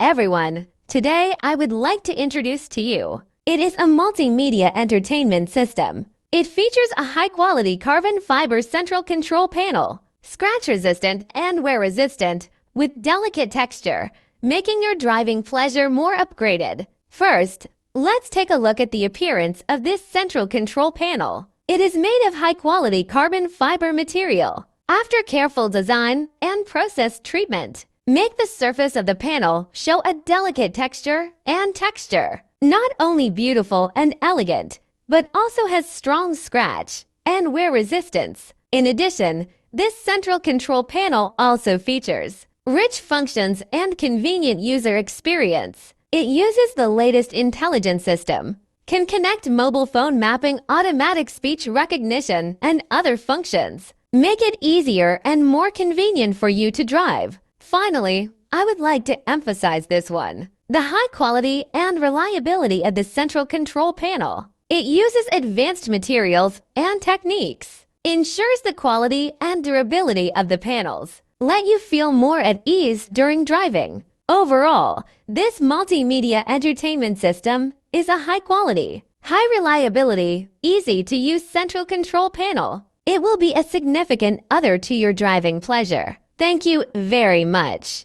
everyone! Today I would like to introduce to you. It is a multimedia entertainment system. It features a high-quality carbon fiber central control panel, scratch-resistant and wear-resistant, with delicate texture, making your driving pleasure more upgraded. First, let's take a look at the appearance of this central control panel. It is made of high-quality carbon fiber material. After careful design and process treatment, make the surface of the panel show a delicate texture and texture. Not only beautiful and elegant, but also has strong scratch and wear resistance. In addition, this central control panel also features rich functions and convenient user experience. It uses the latest intelligence system, can connect mobile phone mapping, automatic speech recognition, and other functions. Make it easier and more convenient for you to drive. Finally, I would like to emphasize this one: the high quality and reliability of the central control panel. It uses advanced materials and techniques, ensures the quality and durability of the panels, let you feel more at ease during driving. Overall, this multimedia entertainment system is a high quality, high reliability, easy to use central control panel. It will be a significant other to your driving pleasure. Thank you very much.